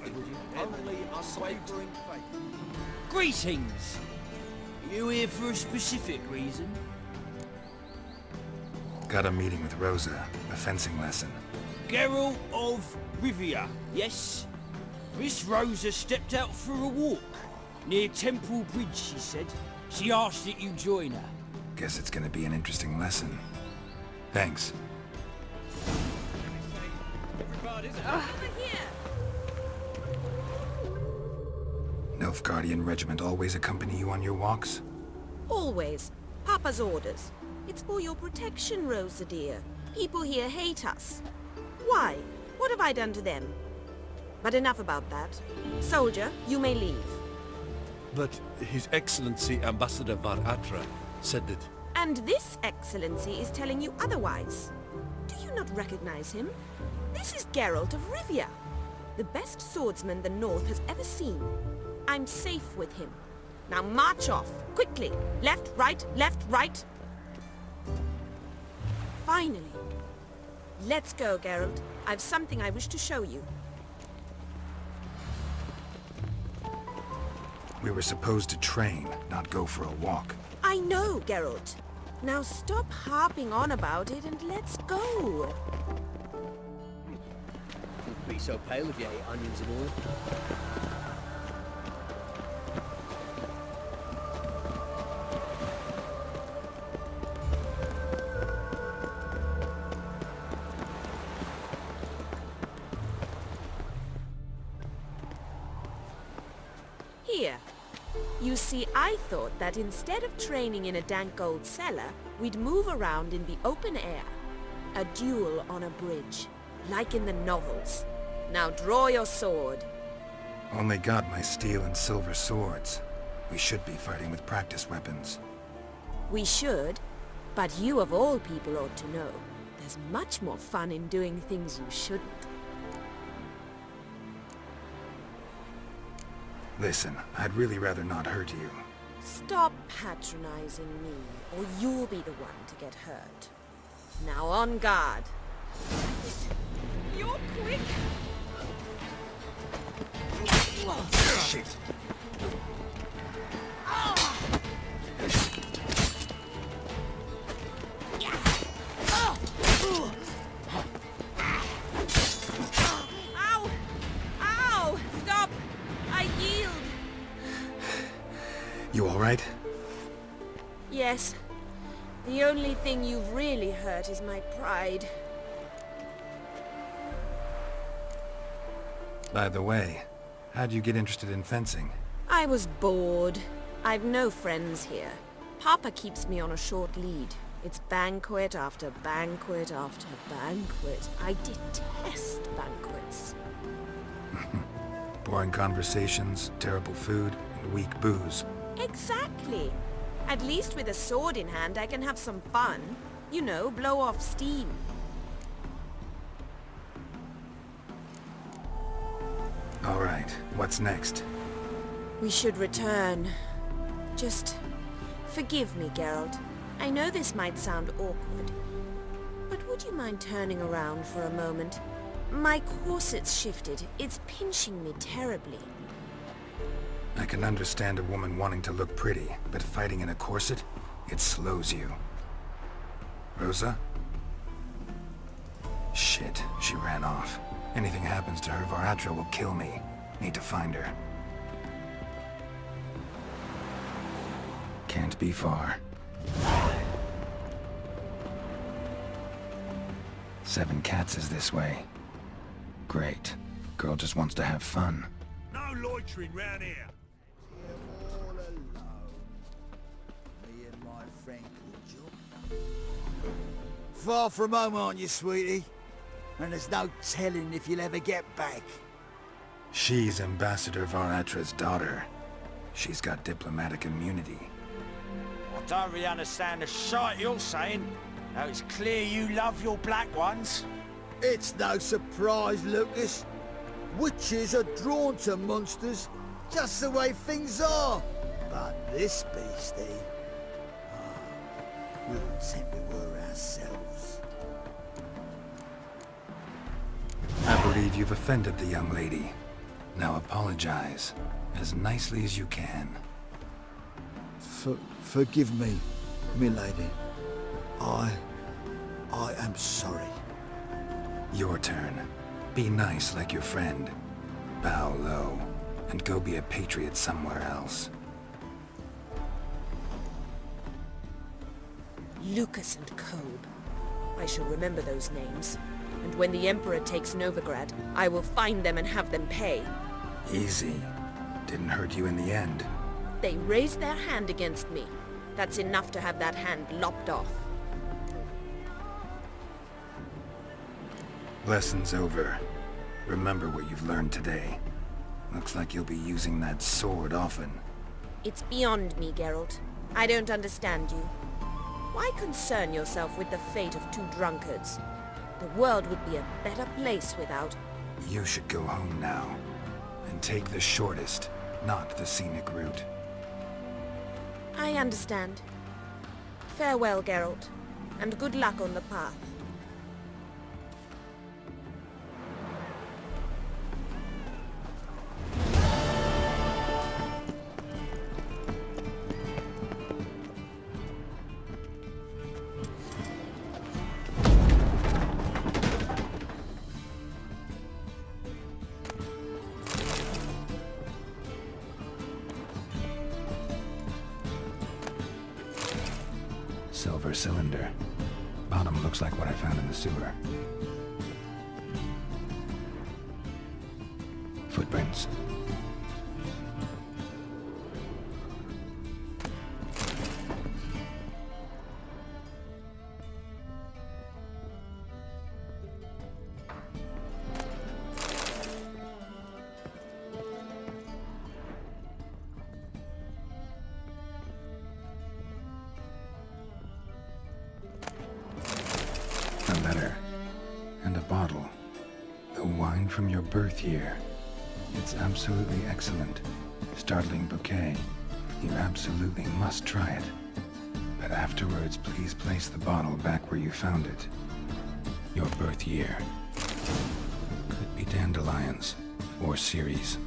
it, would you? Only unwavering faith. Greetings! You here for a specific reason? Got a meeting with Rosa, a fencing lesson. Geralt of Rivia, yes? Miss Rosa stepped out for a walk. Near Temple Bridge, she said. She asked that you join her. Guess it's gonna be an interesting lesson. Thanks. Nilfgaardian Regiment always accompany you on your walks? Always. Papa's orders. It's for your protection, Rosa dear. People here hate us. Why? What have I done to them? But enough about that. Soldier, you may leave. But His Excellency Ambassador Var Atra said that... And this excellency is telling you otherwise. Do you not recognize him? This is Geralt of Rivia, the best swordsman the North has ever seen. I'm safe with him. Now march off, quickly. Left, right, left, right. Finally. Let's go, Geralt. I've something I wish to show you. We were supposed to train, not go for a walk. I know, Geralt. Now stop harping on about it and let's go. Wouldn't be so pale if you ate onions and all. Here. You see, I thought that instead of training in a dank old cellar, we'd move around in the open air. A duel on a bridge, like in the novels. Now draw your sword. Only got my steel and silver swords. We should be fighting with practice weapons. We should, but you of all people ought to know. There's much more fun in doing things you shouldn't. Listen, I'd really rather not hurt you. Stop patronizing me, or you'll be the one to get hurt. Now on guard. You're quick! Shit! Ow! Ow! Stop! I yield! You alright? Yes. The only thing you've really hurt is my pride. By the way, how'd you get interested in fencing? I was bored. I've no friends here. Papa keeps me on a short lead. It's banquet after banquet after banquet. I detest banquets. Boring conversations, terrible food, and weak booze. Exactly. At least with a sword in hand, I can have some fun. You know, blow off steam. Alright, what's next? We should return. Just forgive me, Geralt. I know this might sound awkward, but would you mind turning around for a moment? My corset's shifted. It's pinching me terribly. I can understand a woman wanting to look pretty, but fighting in a corset, it slows you. Rosa? Shit, she ran off. Anything happens to her, Var Atra will kill me. Need to find her. Can't be far. 7 Cats is this way. Great. Girl just wants to have fun. No loitering round here. All alone. Me and my friend Joe. Far from home, aren't you, sweetie? And there's no telling if you'll ever get back. She's Ambassador Var Atra's daughter. She's got diplomatic immunity. I don't really understand the shite you're saying. Now it's clear you love your black ones. It's no surprise, Lucas. Witches are drawn to monsters, just the way things are. But this beastie... we wouldn't think we were ourselves. I believe you've offended the young lady. Now apologize, as nicely as you can. Forgive me, milady. I am sorry. Your turn. Be nice like your friend. Bow low, and go be a patriot somewhere else. Lucas and Kobe. I shall remember those names. And when the Emperor takes Novigrad, I will find them and have them pay. Easy. Didn't hurt you in the end. They raised their hand against me. That's enough to have that hand lopped off. Lesson's over. Remember what you've learned today. Looks like you'll be using that sword often. It's beyond me, Geralt. I don't understand you. Why concern yourself with the fate of two drunkards? The world would be a better place without... You should go home now. And take the shortest, not the scenic route. I understand. Farewell, Geralt. And good luck on the path. Silver cylinder. Bottom looks like what I found in the sewer. Footprints. A letter. And a bottle. The wine from your birth year. It's absolutely excellent. Startling bouquet. You absolutely must try it. But afterwards, please place the bottle back where you found it. Your birth year. Could be dandelions. Or Ceres.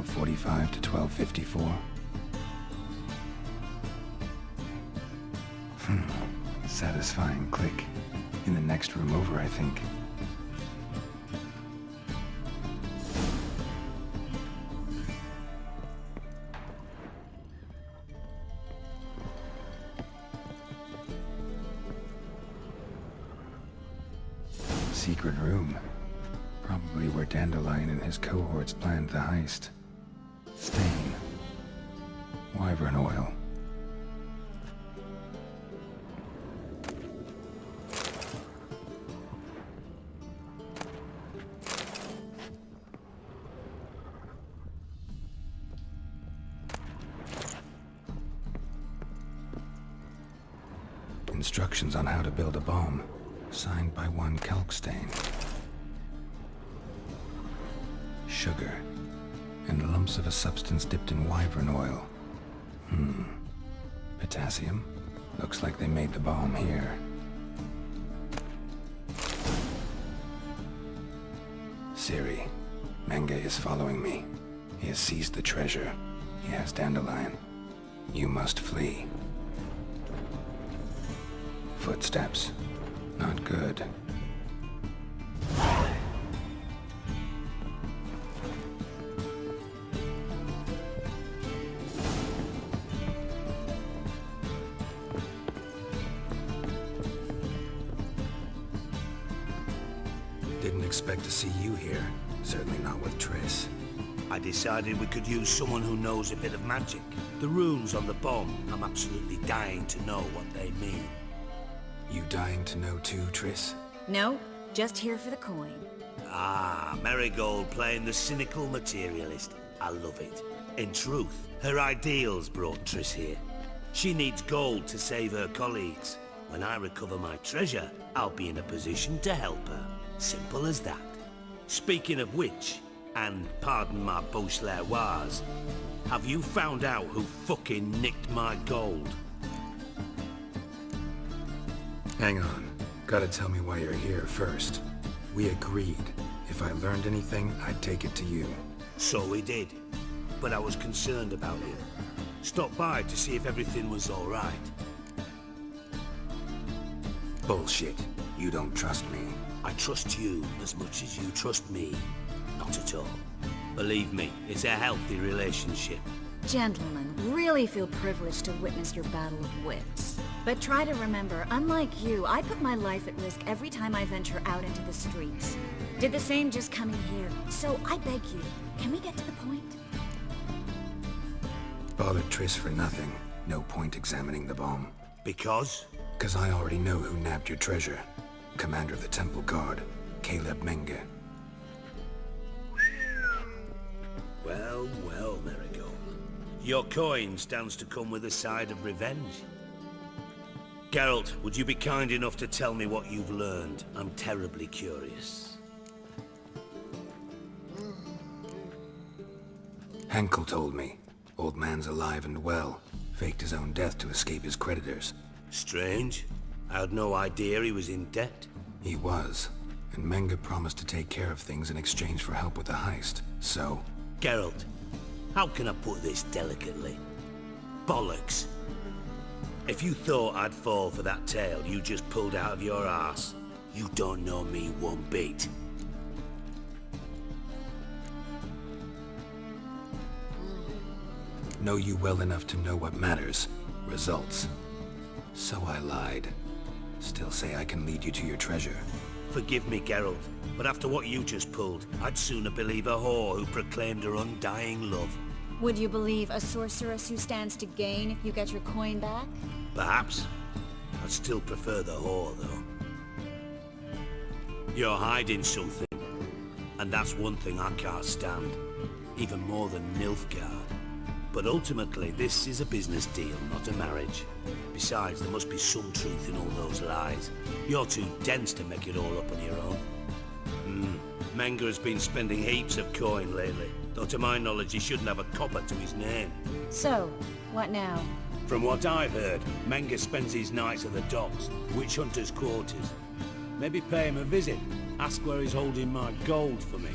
.45 to 12:54. Satisfying click. In the next room over, I think. Secret room. Probably where Dandelion and his cohorts planned the heist. Stain. Wyvern oil. Instructions on how to build a bomb. Signed by one Kalkstein. Sugar. And lumps of a substance dipped in wyvern oil. Potassium. Looks like they made the bomb here. Ciri. Menge is following me. He has seized the treasure. He has Dandelion. You must flee. Footsteps. Not good. Didn't expect to see you here. Certainly not with Triss. I decided we could use someone who knows a bit of magic. The runes on the bomb, I'm absolutely dying to know what they mean. You dying to know too, Triss? No, just here for the coin. Ah, Marigold playing the cynical materialist. I love it. In truth, her ideals brought Triss here. She needs gold to save her colleagues. When I recover my treasure, I'll be in a position to help her. Simple as that. Speaking of which, and pardon my Beauclervois, have you found out who fucking nicked my gold? Hang on. Gotta tell me why you're here first. We agreed. If I learned anything, I'd take it to you. So we did. But I was concerned about you. Stopped by to see if everything was all right. Bullshit. You don't trust me. I trust you as much as you trust me. Not at all. Believe me, it's a healthy relationship. Gentlemen, really feel privileged to witness your battle of wits. But try to remember, unlike you, I put my life at risk every time I venture out into the streets. Did the same just coming here. So I beg you, can we get to the point? Bothered Triss for nothing. No point examining the bomb. Because? 'Cause I already know who nabbed your treasure. Commander of the Temple Guard, Caleb Menge. Well, well, Marigold. Your coin stands to come with a side of revenge. Geralt, would you be kind enough to tell me what you've learned? I'm terribly curious. Henkel told me. Old man's alive and well. Faked his own death to escape his creditors. Strange. I had no idea he was in debt. He was. And Menge promised to take care of things in exchange for help with the heist. So... Geralt, how can I put this delicately? Bollocks. If you thought I'd fall for that tale you just pulled out of your arse, you don't know me one bit. Know you well enough to know what matters. Results. So I lied. Still say I can lead you to your treasure. Forgive me, Geralt, but after what you just pulled, I'd sooner believe a whore who proclaimed her undying love. Would you believe a sorceress who stands to gain if you get your coin back? Perhaps. I'd still prefer the whore, though. You're hiding something, and that's one thing I can't stand. Even more than Nilfgaard. But ultimately, this is a business deal, not a marriage. Besides, there must be some truth in all those lies. You're too dense to make it all up on your own. Menge has been spending heaps of coin lately, though to my knowledge he shouldn't have a copper to his name. So, what now? From what I've heard, Menge spends his nights at the docks, witch hunters' quarters. Maybe pay him a visit, ask where he's holding my gold for me.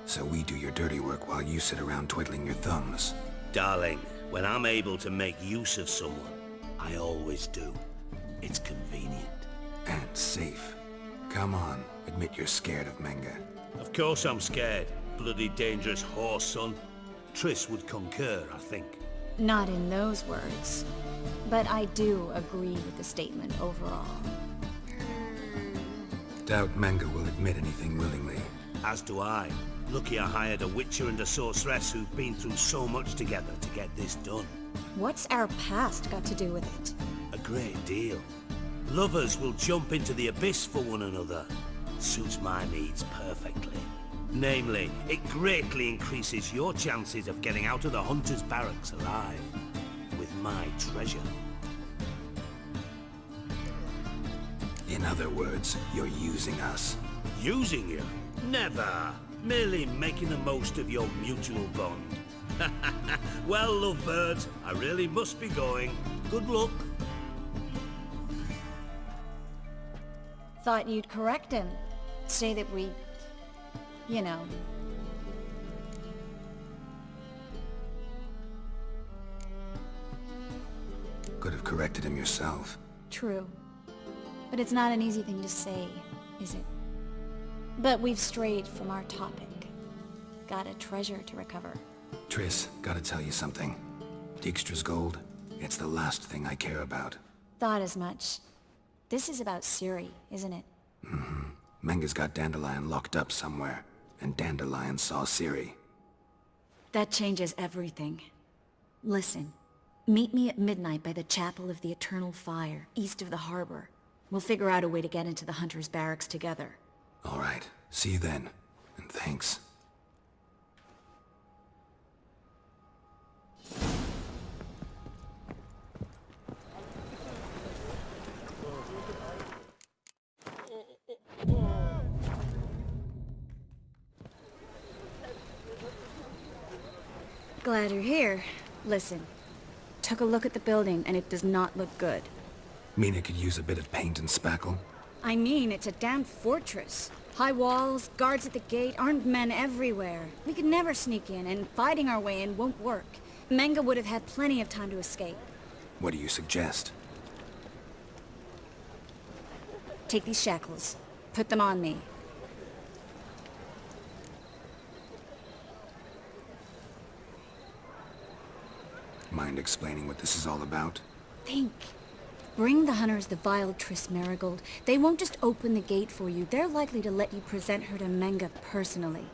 So we do your dirty work while you sit around twiddling your thumbs. Darling, when I'm able to make use of someone, I always do. It's convenient. And safe. Come on, admit you're scared of Menge. Of course I'm scared. Bloody dangerous whore, son. Triss would concur, I think. Not in those words. But I do agree with the statement overall. Doubt Menge will admit anything willingly. As do I. Lucky I hired a witcher and a sorceress who've been through so much together to get this done. What's our past got to do with it? A great deal. Lovers will jump into the abyss for one another. Suits my needs perfectly. Namely, it greatly increases your chances of getting out of the hunter's barracks alive. With my treasure. In other words, you're using us. Using you? Never. Merely making the most of your mutual bond. Well, lovebirds, I really must be going. Good luck. Thought you'd correct him. Say that we... you know... Could have corrected him yourself. True. But it's not an easy thing to say, is it? But we've strayed from our topic. Got a treasure to recover. Triss, gotta tell you something. Dijkstra's gold, it's the last thing I care about. Thought as much. This is about Ciri, isn't it? Menge's got Dandelion locked up somewhere, and Dandelion saw Ciri. That changes everything. Listen, meet me at midnight by the Chapel of the Eternal Fire, east of the harbor. We'll figure out a way to get into the Hunter's barracks together. All right, see you then, and thanks. Glad you're here. Listen, took a look at the building and it does not look good. Mean it could use a bit of paint and spackle? I mean, it's a damn fortress. High walls, guards at the gate, armed men everywhere. We could never sneak in, and fighting our way in won't work. Menge would have had plenty of time to escape. What do you suggest? Take these shackles. Put them on me. Mind explaining what this is all about? Think. Bring the hunters the vile Triss Merigold. They won't just open the gate for you. They're likely to let you present her to Menge personally.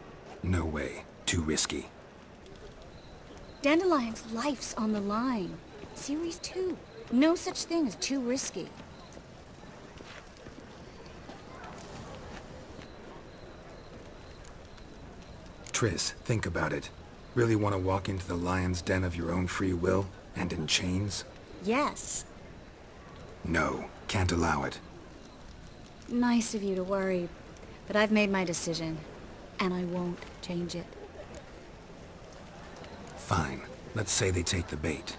No way. Too risky. Dandelion's life's on the line. Series 2. No such thing as too risky. Triss, think about it. Really want to walk into the lion's den of your own free will, and in chains? Yes. No, can't allow it. Nice of you to worry, but I've made my decision, and I won't change it. Fine. Let's say they take the bait.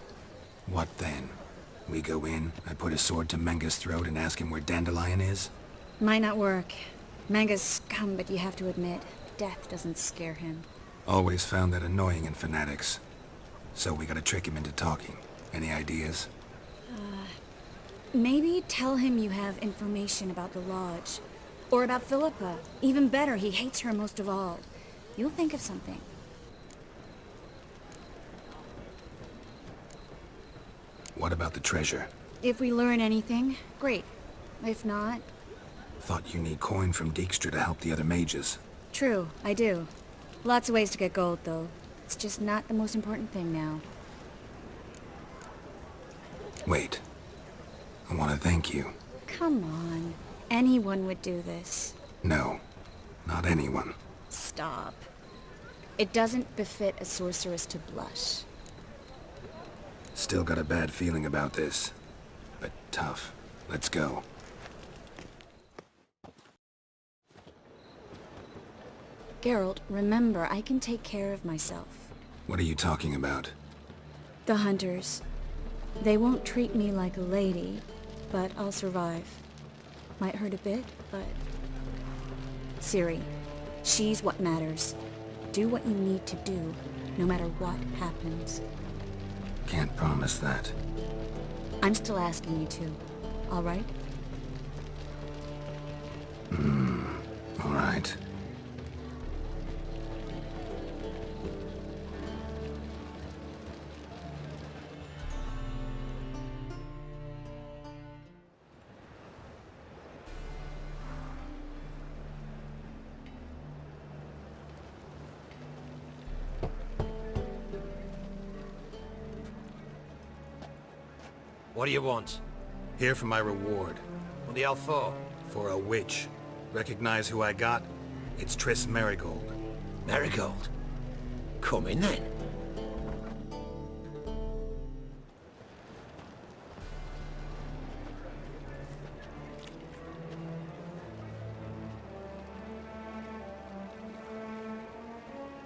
What then? We go in, I put a sword to Menge's throat and ask him where Dandelion is? Might not work. Menge's scum, but you have to admit, death doesn't scare him. Always found that annoying in fanatics. So we gotta trick him into talking. Any ideas? Maybe tell him you have information about the Lodge. Or about Philippa. Even better, he hates her most of all. You'll think of something. What about the treasure? If we learn anything, great. If not... Thought you need coin from Dijkstra to help the other mages. True, I do. Lots of ways to get gold, though. It's just not the most important thing now. Wait. I want to thank you. Come on. Anyone would do this. No. Not anyone. Stop. It doesn't befit a sorceress to blush. Still got a bad feeling about this. But tough. Let's go. Geralt, remember, I can take care of myself. What are you talking about? The hunters. They won't treat me like a lady, but I'll survive. Might hurt a bit, but... Ciri, she's what matters. Do what you need to do, no matter what happens. Can't promise that. I'm still asking you to, all right? All right. What do you want? Here for my reward. What the hell for? For a witch. Recognize who I got? It's Triss Merigold. Merigold? Come in then.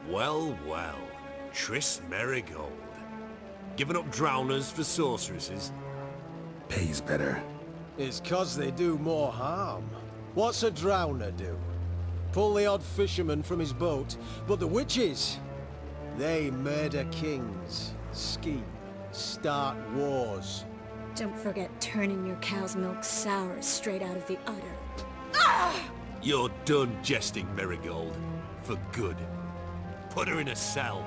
Well, well. Triss Merigold. Giving up drowners for sorceresses? Pays better. It's 'cause they do more harm. What's a drowner do? Pull the odd fisherman from his boat, but the witches, they murder kings, scheme, start wars. Don't forget turning your cow's milk sour straight out of the udder. You're done jesting, Merigold. For good. Put her in a cell.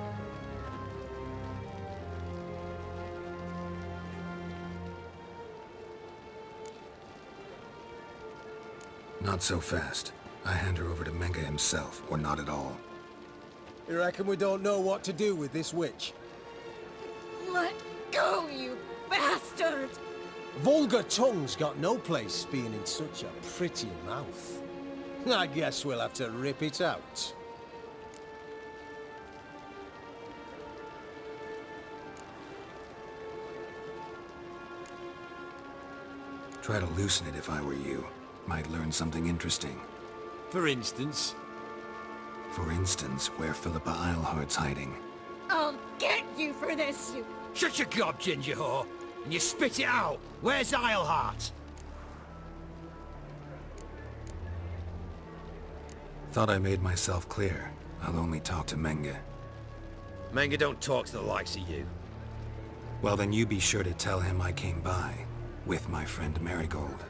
Not so fast. I hand her over to Menge himself, or not at all. You reckon we don't know what to do with this witch? Let go, you bastard! Vulgar tongue's got no place being in such a pretty mouth. I guess we'll have to rip it out. Try to loosen it if I were you. Might learn something interesting. For instance? For instance, where Philippa Eilhart's hiding. I'll get you for this, you... Shut your gob, ginger whore, and you spit it out. Where's Ileheart? Thought I made myself clear. I'll only talk to Menge. Menge don't talk to the likes of you. Well, then you be sure to tell him I came by, with my friend Marigold.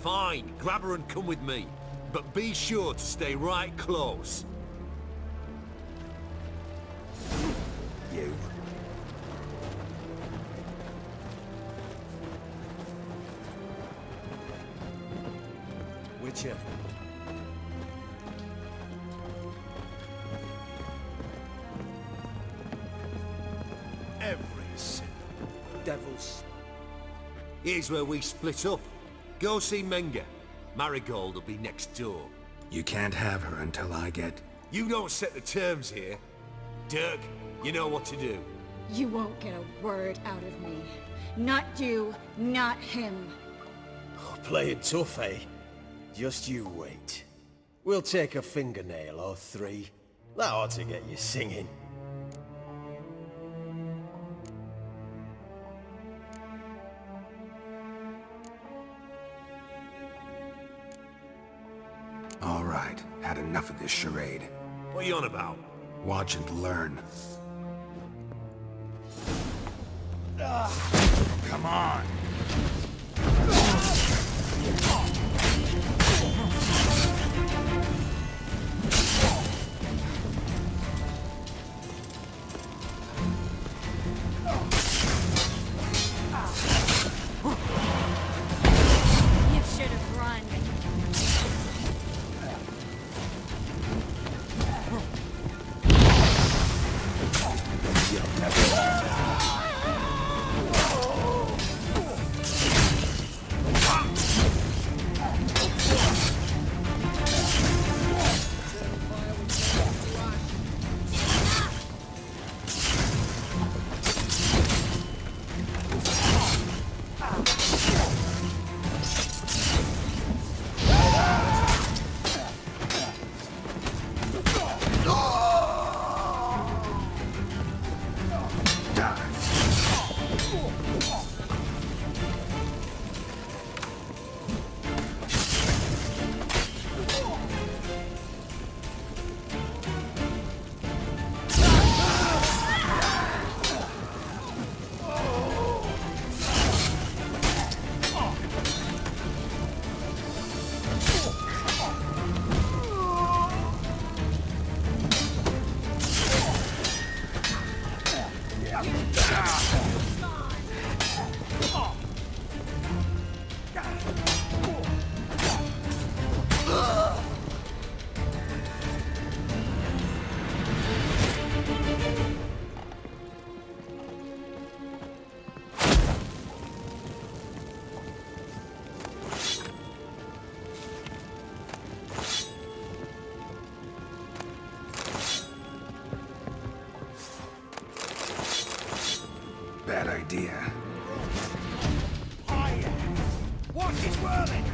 Fine, grab her and come with me. But be sure to stay right close. You. Witcher. Every sin. Devils. Here's where we split up. Go see Menge. Marigold will be next door. You can't have her until I get... You don't set the terms here. Dirk, you know what to do. You won't get a word out of me. Not you, not him. Oh, playing tough, eh? Just you wait. We'll take a fingernail or three. That ought to get you singing. All right, had enough of this charade. What are you on about? Watch and learn. Come on. You should have run. Bad idea. Watch it whirling!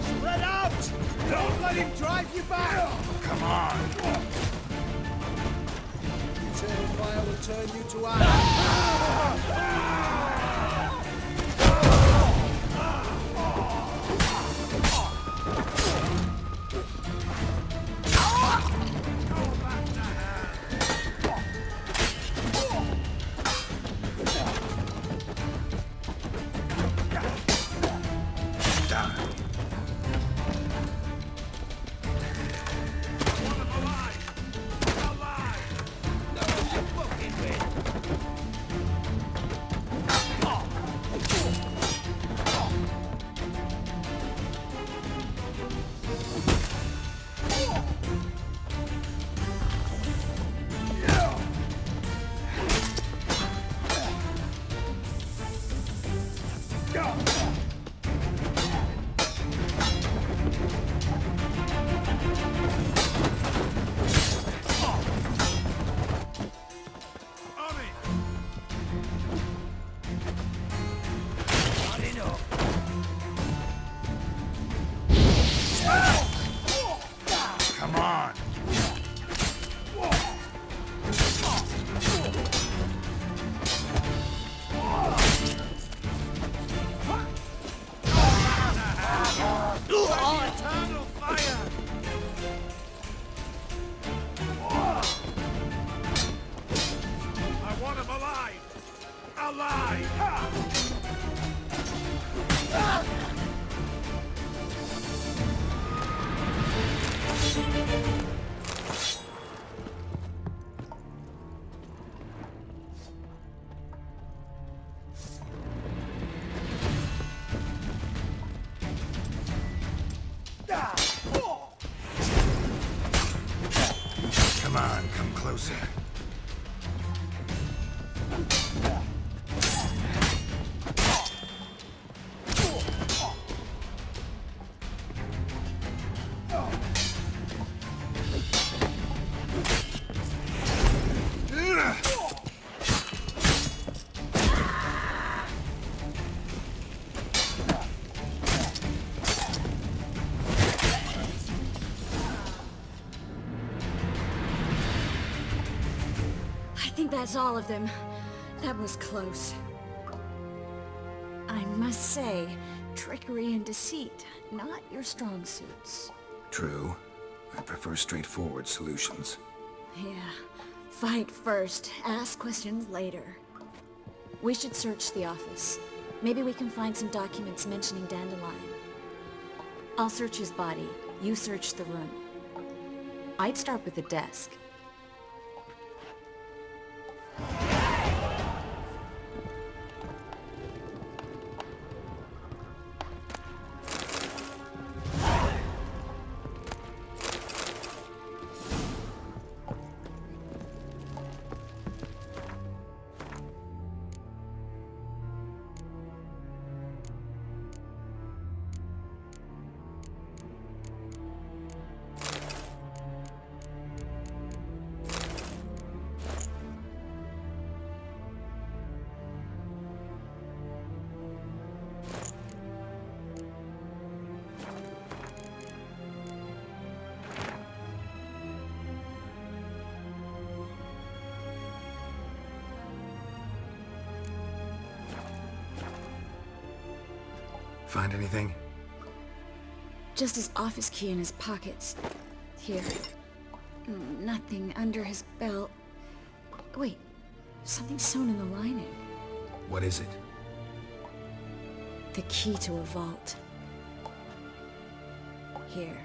Spread out! Don't let him drive you back! Come on. Eternal fire will turn you to ash. Come on, come closer. I think that's all of them. That was close. I must say, trickery and deceit, not your strong suits. True. I prefer straightforward solutions. Yeah. Fight first, ask questions later. We should search the office. Maybe we can find some documents mentioning Dandelion. I'll search his body. You search the room. I'd start with the desk. Find anything? Just his office key in his pockets. Here. Nothing under his belt. Wait, something sewn in the lining. What is it? The key to a vault. Here.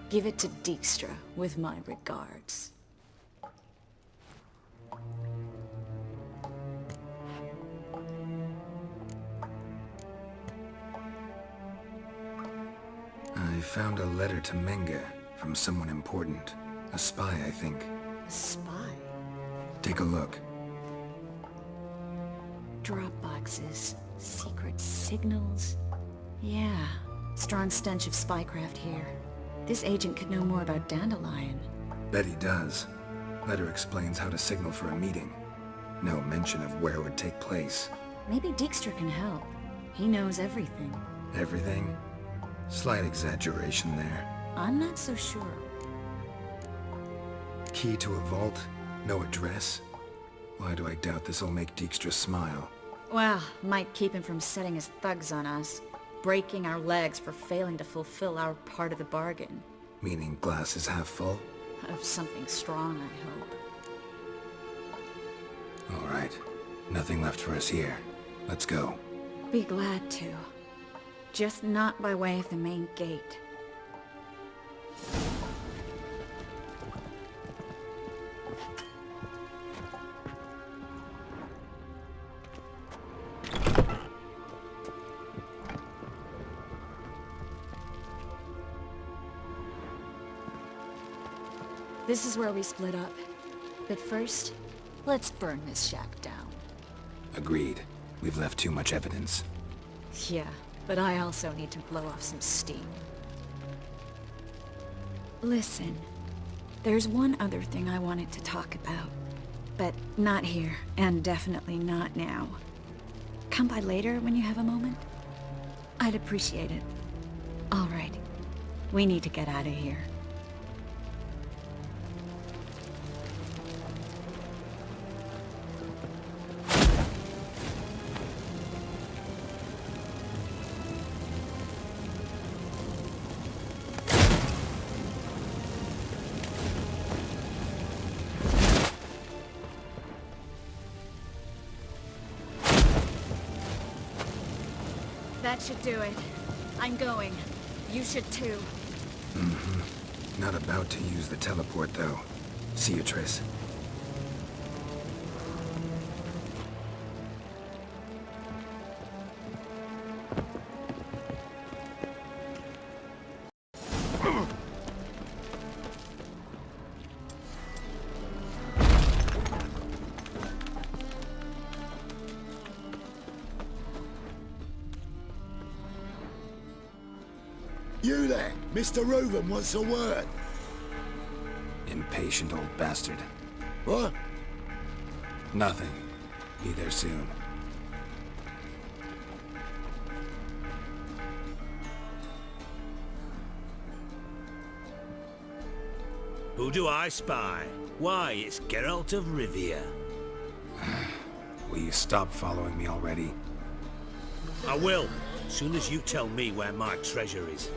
Give it to Dijkstra with my regards. I found a letter to Menge from someone important. A spy, I think. A spy? Take a look. Drop boxes. Secret signals. Yeah. Strong stench of spycraft here. This agent could know more about Dandelion. Bet he does. Letter explains how to signal for a meeting. No mention of where it would take place. Maybe Dijkstra can help. He knows everything. Everything? Slight exaggeration there. I'm not so sure. Key to a vault? No address? Why do I doubt this'll make Dijkstra smile? Well, might keep him from setting his thugs on us. Breaking our legs for failing to fulfill our part of the bargain. Meaning glass is half full? Of something strong, I hope. All right. Nothing left for us here. Let's go. Be glad to. Just not by way of the main gate. This is where we split up. But first, let's burn this shack down. Agreed. We've left too much evidence. Yeah, but I also need to blow off some steam. Listen, there's one other thing I wanted to talk about. But not here, and definitely not now. Come by later when you have a moment? I'd appreciate it. All right. We need to get out of here. That should do it. I'm going. You should too. Mm-hmm. Not about to use the teleport, though. See you, Triss. You there, Mr. Reuven wants a word. Impatient old bastard. What? Nothing. Be there soon. Who do I spy? Why, it's Geralt of Rivia. Will you stop following me already? I will, as soon as you tell me where my treasure is.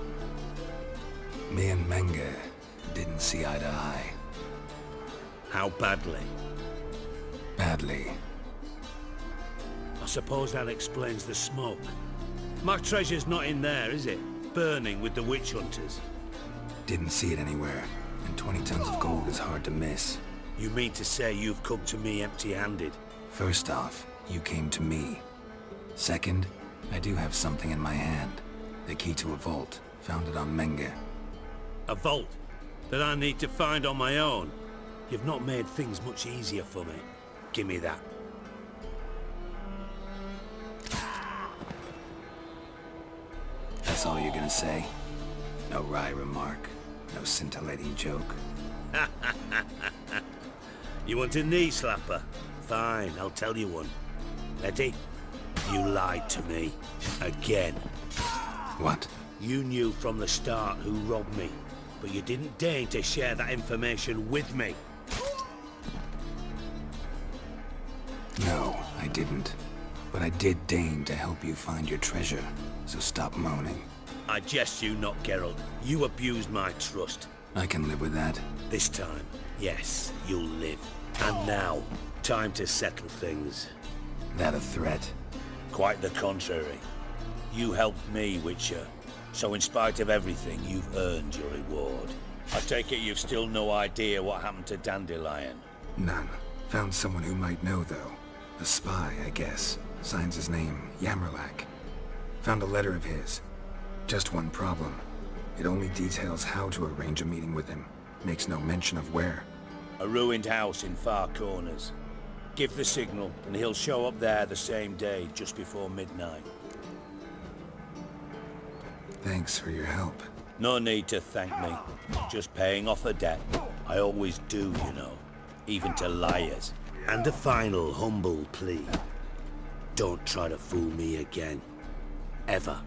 Me and Menge didn't see eye to eye. How badly? Badly. I suppose that explains the smoke. My treasure's not in there, is it? Burning with the witch hunters. Didn't see it anywhere, and 20 tons of gold is hard to miss. You mean to say you've come to me empty-handed? First off, you came to me. Second, I do have something in my hand. The key to a vault, found it on Menge. A vault that I need to find on my own? You've not made things much easier for me. Give me that. That's all you're gonna say? No wry remark, no scintillating joke. You want a knee slapper? Fine, I'll tell you one. Ready? You lied to me. Again. What? You knew from the start who robbed me, but you didn't deign to share that information with me. No, I didn't. But I did deign to help you find your treasure, so stop moaning. I jest you not, Geralt. You abused my trust. I can live with that. This time, yes, you'll live. And now, time to settle things. That a threat? Quite the contrary. You helped me, Witcher. So in spite of everything, you've earned your reward. I take it you've still no idea what happened to Dandelion. None. Found someone who might know, though. A spy, I guess. Signs his name, Yammerlak. Found a letter of his. Just one problem. It only details how to arrange a meeting with him. Makes no mention of where. A ruined house in Far Corners. Give the signal, and he'll show up there the same day, just before midnight. Thanks for your help. No need to thank me. Just paying off a debt. I always do, you know. Even to liars. And a final humble plea. Don't try to fool me again. Ever.